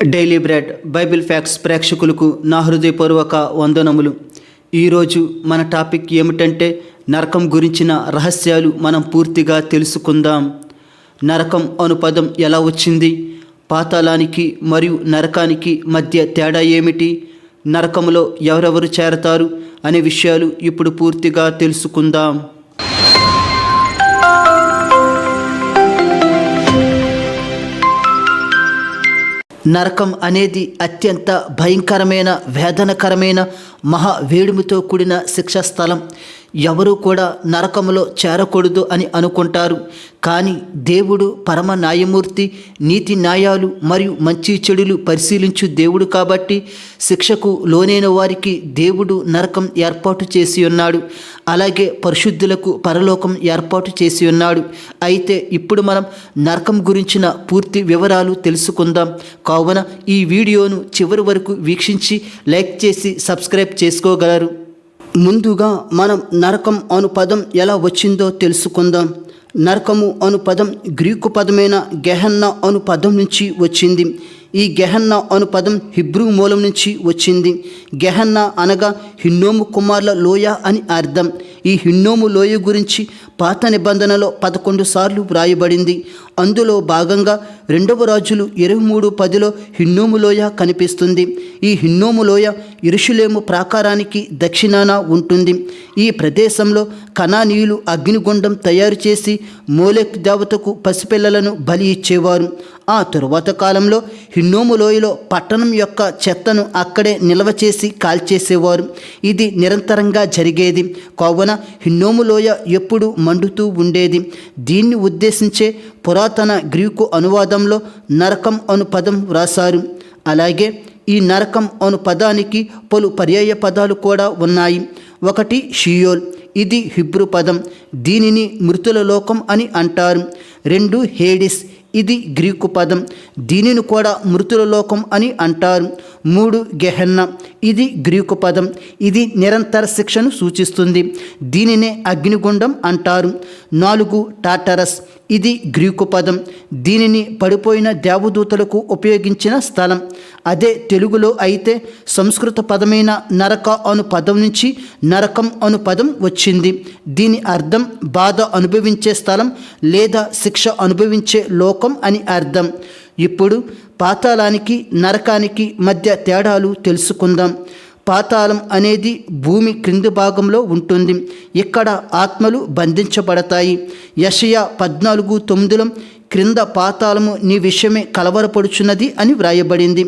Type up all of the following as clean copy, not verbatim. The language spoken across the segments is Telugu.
డైలీ బ్రెడ్ బైబిల్ ఫ్యాక్ట్స్ ప్రేక్షకులకు నా హృదయపూర్వక వందనములు. ఈరోజు మన టాపిక్ ఏమిటంటే నరకం గురించిన రహస్యాలు మనం పూర్తిగా తెలుసుకుందాం. నరకం అను పదం ఎలా వచ్చింది, పాతాళానికి మరియు నరకానికి మధ్య తేడా ఏమిటి, నరకంలో ఎవరెవరు చేరతారు అనే విషయాలు ఇప్పుడు పూర్తిగా తెలుసుకుందాం. నరకం అనేది అత్యంత భయంకరమైన, వేదనకరమైన, మహా వేడిమితో కూడిన శిక్షా స్థలం. ఎవరూ కూడా నరకంలో చేరకూడదు అని అనుకుంటారు. కానీ దేవుడు పరమ న్యాయమూర్తి, నీతి న్యాయాలు మరియు మంచి చెడులు పరిశీలించు దేవుడు కాబట్టి శిక్షకు లోనైన వారికి దేవుడు నరకం ఏర్పాటు చేసి ఉన్నాడు. అలాగే పరిశుద్ధులకు పరలోకం ఏర్పాటు చేసి ఉన్నాడు. అయితే ఇప్పుడు మనం నరకం గురించిన పూర్తి వివరాలు తెలుసుకుందాం. కావున ఈ వీడియోను చివరి వరకు వీక్షించి లైక్ చేసి సబ్స్క్రైబ్ చేసుకోగలరు. ముందుగా మనం నరకం అను పదం ఎలా వచ్చిందో తెలుసుకుందాం. నరకము అను పదం గ్రీకు పదమైన గెహన్నా అను పదం నుంచి వచ్చింది. ఈ గెహన్నా అను పదం హిబ్రూ మూలం నుంచి వచ్చింది. గెహన్నా అనగా హిన్నోము కుమార్ల లోయ అని అర్థం. ఈ హిన్నోము లోయ గురించి పాత నిబంధనలో 11 సార్లు వ్రాయబడింది. అందులో భాగంగా 2వ రాజులు 23:10లో హిన్నోము లోయ కనిపిస్తుంది. ఈ హిన్నోము లోయ యెరూషలేము ప్రాకారానికి దక్షిణాన ఉంటుంది. ఈ ప్రదేశంలో కనానీయులు అగ్నిగుండం తయారు చేసి మోలెక్ దేవతకు పసిపిల్లలను బలి ఇచ్చేవారు. ఆ తరువాత కాలంలో హిన్నోము లోయలో పట్టణం యొక్క చెత్తను అక్కడే నిల్వ చేసి కాల్చేసేవారు. ఇది నిరంతరంగా జరిగేది. కావున హిన్నోము లోయ ఎప్పుడు మండుతూ ఉండేది. దీన్ని ఉద్దేశించే పురాతన గ్రీకు అనువాదంలో నరకం అను పదం వ్రాసారు. అలాగే ఈ నరకం అను పదానికి పలు పర్యాయ పదాలు కూడా ఉన్నాయి. ఒకటి షియోల్, ఇది హిబ్రూ పదం, దీనిని మృతుల లోకం అని అంటారు. 2 హేడిస్, ఇది గ్రీకు పదం, దీనిని కూడా మృతుల లోకం అని అంటారు. 3 గెహన్నా, ఇది గ్రీకు పదం, ఇది నిరంతర శిక్షను సూచిస్తుంది, దీనినే అగ్నిగుండం అంటారు. 4 టాటరస్, ఇది గ్రీకు పదం, దీనిని పడిపోయిన దేవదూతలకు ఉపయోగించిన స్థలం. అదే తెలుగులో అయితే సంస్కృత పదమైన నరక అను పదం నుంచి నరకం అను పదం వచ్చింది. దీని అర్థం బాధ అనుభవించే స్థలం లేదా శిక్ష అనుభవించే లోకం అని అర్థం. ఇప్పుడు పాతాళానికి నరకానికి మధ్య తేడాలు తెలుసుకుందాం. పాతాళం అనేది భూమి క్రింది భాగంలో ఉంటుంది. ఇక్కడ ఆత్మలు బంధించబడతాయి. యెషయా 14:9లో క్రింద పాతాళము నీ విషయమే కలవరపడుచున్నది అని వ్రాయబడింది.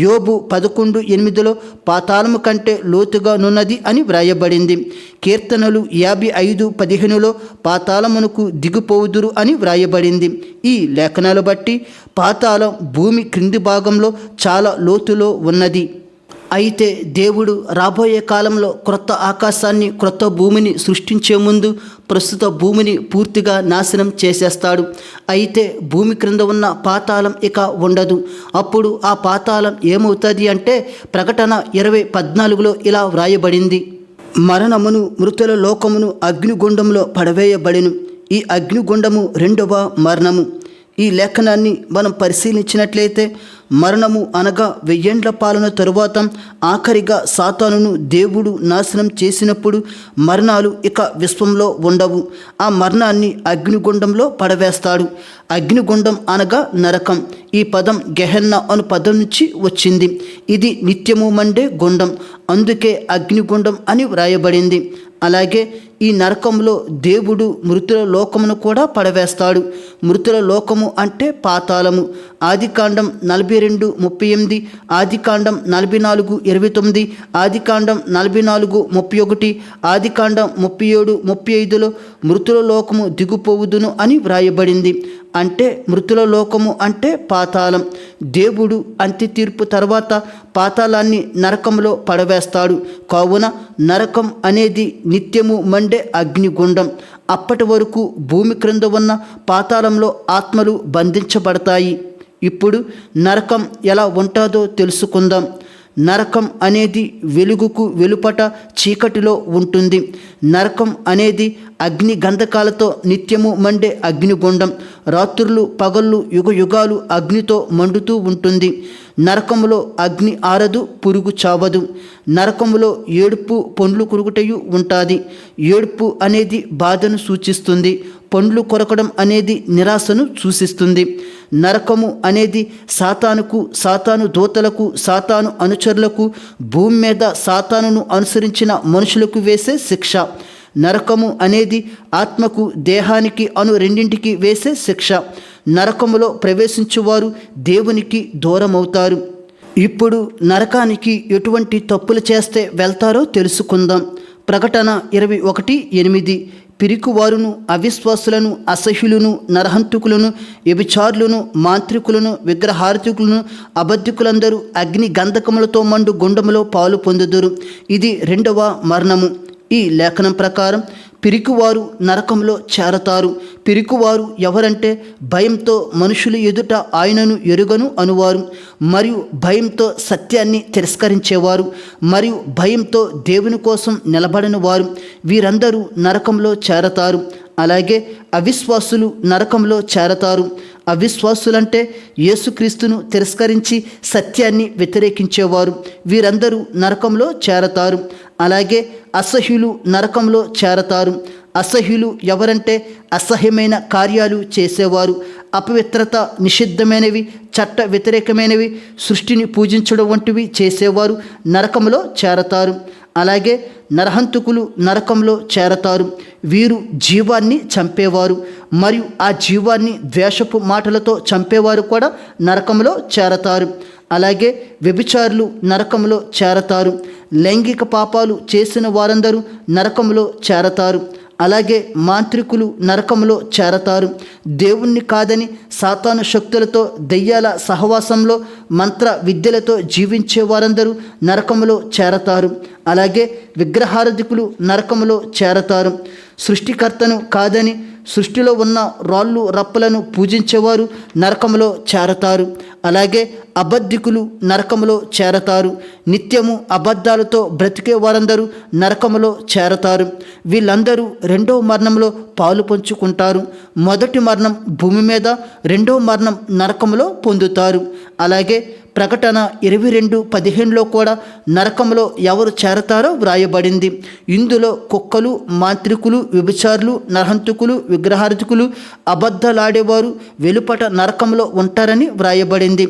యోబు 11:8లో పాతాళము కంటే లోతుగా నున్నది అని వ్రాయబడింది. కీర్తనలు 55:15లో పాతాళమునకు దిగిపోవుదురు అని వ్రాయబడింది. ఈ లేఖనాలు బట్టి పాతాళం భూమి క్రింది భాగంలో చాలా లోతులో ఉన్నది. అయితే దేవుడు రాబోయే కాలంలో క్రొత్త ఆకాశాన్ని, క్రొత్త భూమిని సృష్టించే ముందు ప్రస్తుత భూమిని పూర్తిగా నాశనం చేసేస్తాడు. అయితే భూమి క్రింద ఉన్న పాతాళం ఇక ఉండదు. అప్పుడు ఆ పాతాళం ఏమవుతుంది అంటే ప్రకటన 20:14లో ఇలా వ్రాయబడింది: మరణమును మృతుల లోకమును అగ్నిగుండంలో పడవేయబడెను. ఈ అగ్నిగుండము 2వ మరణము. ఈ లేఖనాన్ని మనం పరిశీలించినట్లయితే మరణము అనగా 1000 ఏండ్ల పాలన తరువాత ఆఖరిగా సాతానును దేవుడు నాశనం చేసినప్పుడు మరణాలు ఇక విశ్వంలో ఉండవు. ఆ మరణాన్ని అగ్నిగుండంలో పడవేస్తాడు. అగ్నిగుండం అనగా నరకం. ఈ పదం గెహన్నా అను పదం నుంచి వచ్చింది. ఇది నిత్యము మండే గుండం, అందుకే అగ్నిగుండం అని వ్రాయబడింది. అలాగే ఈ నరకంలో దేవుడు మృతుల లోకమును కూడా పడవేస్తాడు. మృతుల లోకము అంటే పాతాళము. ఆదికాండం 42:38, ఆదికాండం 44:29, ఆదికాండం 44:31, ఆదికాండం 37:35లో మృతుల లోకము దిగుపోవుదును అని వ్రాయబడింది. అంటే మృతుల లోకము అంటే పాతాళం. దేవుడు అంత్య తీర్పు తర్వాత పాతాళాన్ని నరకంలో పడవేస్తాడు. కావున నరకం అనేది నిత్యము మండే అగ్నిగుండం. అప్పటి వరకు భూమి క్రింద ఉన్న పాతాళంలో ఆత్మలు బంధించబడతాయి. ఇప్పుడు నరకం ఎలా ఉంటుందో తెలుసుకుందాం. నరకం అనేది వెలుగుకు వెలుపట చీకటిలో ఉంటుంది. నరకం అనేది అగ్ని గంధకాలతో నిత్యము మండే అగ్నిగుండం. రాత్రులు పగళ్ళు యుగయుగాలు అగ్నితో మండుతూ ఉంటుంది. నరకములో అగ్ని ఆరదు, పురుగు చావదు. నరకములో ఏడుపు, పండ్లు కొరుకుటయు ఉంటుంది. ఏడుపు అనేది బాధను సూచిస్తుంది. పండ్లు కొరకడం అనేది నిరాశను సూచిస్తుంది. నరకము అనేది సాతానుకు, సాతాను దూతలకు, సాతాను అనుచరులకు, భూమి మీద సాతానును అనుసరించిన మనుషులకు వేసే శిక్ష. నరకము అనేది ఆత్మకు, దేహానికి రెండింటికి వేసే శిక్ష. నరకములో ప్రవేశించువారు దేవునికి దూరమవుతారు. ఇప్పుడు నరకానికి ఎటువంటి తప్పులు చేస్తే వెళ్తారో తెలుసుకుందాం. ప్రకటన 21:8 పిరికివారును, అవిశ్వాసులను, అసహ్యులను, నరహంతకులను, వ్యభిచారులను, మాంత్రికులను, విగ్రహార్థికులను, అబద్ధికులందరూ అగ్ని గంధకములతో మండు గుండములో పాలు పొందుదురు. ఇది 2వ మరణము. ఈ లేఖనం ప్రకారం పిరికివారు నరకంలో చేరతారు. పిరికివారు ఎవరంటే భయంతో మనుషుల ఎదుట ఆయనను ఎరుగను అనువారు, మరియు భయంతో సత్యాన్ని తిరస్కరించేవారు, మరియు భయంతో దేవుని కోసం నిలబడని వారు. వీరందరూ నరకంలో చేరతారు. అలాగే అవిశ్వాసులు నరకంలో చేరతారు. అవిశ్వాసులంటే యేసుక్రీస్తును తిరస్కరించి సత్యాన్ని వ్యతిరేకించేవారు. వీరందరూ నరకంలో చేరతారు. అలాగే అసహ్యులు నరకంలో చేరతారు. అసహ్యులు ఎవరంటే అసహ్యమైన కార్యాలు చేసేవారు, అపవిత్రత, నిషిద్ధమైనవి, చట్ట వ్యతిరేకమైనవి, సృష్టిని పూజించడం వంటివి చేసేవారు నరకంలో చేరతారు. అలాగే నరహంతకులు నరకంలో చేరతారు. వీరు జీవాన్ని చంపేవారు, మరియు ఆ జీవాన్ని ద్వేషపు మాటలతో చంపేవారు కూడా నరకంలో చేరతారు. అలాగే వ్యభిచారులు నరకంలో చేరతారు. లైంగిక పాపాలు చేసిన వారందరూ నరకంలో చేరతారు. అలాగే మాంత్రికులు నరకంలో చేరతారు. దేవుణ్ణి కాదని సాతాను శక్తులతో, దెయ్యాల సహవాసంలో, మంత్ర విద్యలతో జీవించే వారందరూ నరకంలో చేరతారు. అలాగే విగ్రహారాధికులు నరకంలో చేరతారు. సృష్టికర్తను కాదని సృష్టిలో ఉన్న రాళ్ళు రప్పలను పూజించేవారు నరకంలో చేరతారు. అలాగే అబద్ధికులు నరకంలో చేరతారు. నిత్యము అబద్ధాలతో బ్రతికే వారందరూ నరకంలో చేరతారు. వీళ్ళందరూ 2వ మరణంలో పాలు పంచుకుంటారు. మొదటి మరణం భూమి మీద, 2వ మరణం నరకంలో పొందుతారు. అలాగే ప్రకటన 22:15లో కూడా నరకంలో ఎవరు చేరతారో వ్రాయబడింది. ఇందులో కుక్కలు, మాంత్రికులు, వ్యభిచారులు, నరహంతకులు, విగ్రహార్థికులు, అబద్ధలాడేవారు వెలుపట నరకంలో ఉంటారని వ్రాయబడింది.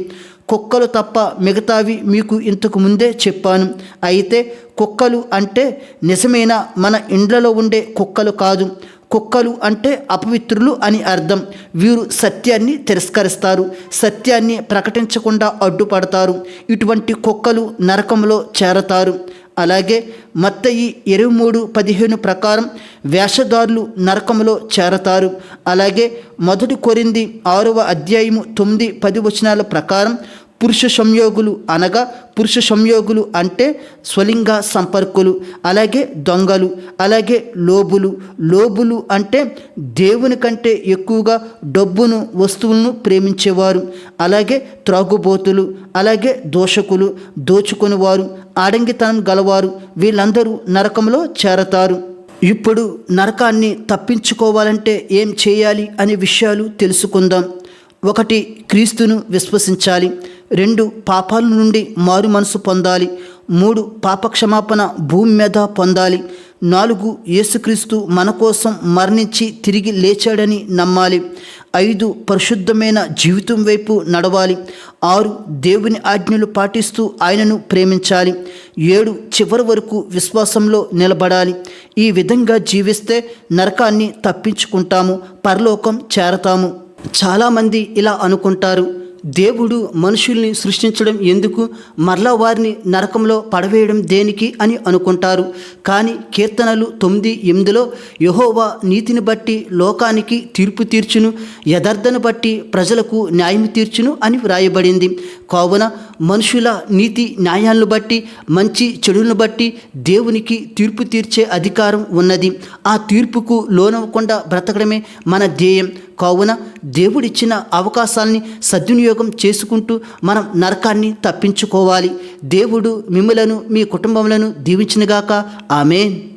కుక్కలు తప్ప మిగతావి మీకు ఇంతకు ముందే చెప్పాను. అయితే కుక్కలు అంటే నిజమైన మన ఇండ్లలో ఉండే కుక్కలు కాదు. కుక్కలు అంటే అపవిత్రులు అని అర్థం. వీరు సత్యాన్ని తిరస్కరిస్తారు, సత్యాన్ని ప్రకటించకుండా అడ్డుపడతారు. ఇటువంటి కుక్కలు నరకంలో చేరతారు. అలాగే మత్తయి 23:15 ప్రకారం వేషధారులు నరకంలో చేరతారు. అలాగే 1 కొరింథీ 6:9-10 ప్రకారం పురుష సంయోగులు అనగా పురుష సంయోగులు అంటే స్వలింగ సంపర్కులు, అలాగే దొంగలు, అలాగే లోబులు అంటే దేవుని కంటే ఎక్కువగా డబ్బును, వస్తువులను ప్రేమించేవారు, అలాగే త్రాగుబోతులు, అలాగే దోషకులు, దోచుకునేవారు, ఆడంగితనం గలవారు. వీళ్ళందరూ నరకంలో చేరతారు. ఇప్పుడు నరకాన్ని తప్పించుకోవాలంటే ఏం చేయాలి అనే విషయాలు తెలుసుకుందాం. 1 క్రీస్తును విశ్వసించాలి. 2 పాపాల నుండి మారు మనసు పొందాలి. 3 పాపక్షమాపణ భూమి మీద పొందాలి. 4 యేసుక్రీస్తు మన కోసం మరణించి తిరిగి లేచాడని నమ్మాలి. 5 పరిశుద్ధమైన జీవితం వైపు నడవాలి. 6 దేవుని ఆజ్ఞలు పాటిస్తూ ఆయనను ప్రేమించాలి. 7 చివరి వరకు విశ్వాసంలో నిలబడాలి. ఈ విధంగా జీవిస్తే నరకాన్ని తప్పించుకుంటాము, పరలోకం చేరతాము. చాలామంది ఇలా అనుకుంటారు, దేవుడు మనుషుల్ని సృష్టించడం ఎందుకు, మరలా వారిని నరకంలో పడవేయడం దేనికి అని అనుకుంటారు. కానీ కీర్తనలు 9:8లో యెహోవా నీతిని బట్టి లోకానికి తీర్పు తీర్చును, యథార్థను బట్టి ప్రజలకు న్యాయం తీర్చును అని వ్రాయబడింది. కావున మనుషుల నీతి న్యాయాలను బట్టి మంచి చెడులను బట్టి దేవునికి తీర్పు తీర్చే అధికారం ఉన్నది. ఆ తీర్పుకు లోనవ్వకుండా బ్రతకడమే మన ధ్యేయం. కావున దేవుడిచ్చిన అవకాశాలని సద్వినియోగం చేసుకుంటూ మనం నరకాన్ని తప్పించుకోవాలి. దేవుడు మిమ్మలను మీ కుటుంబములను దీవించునుగాక. ఆమేన్.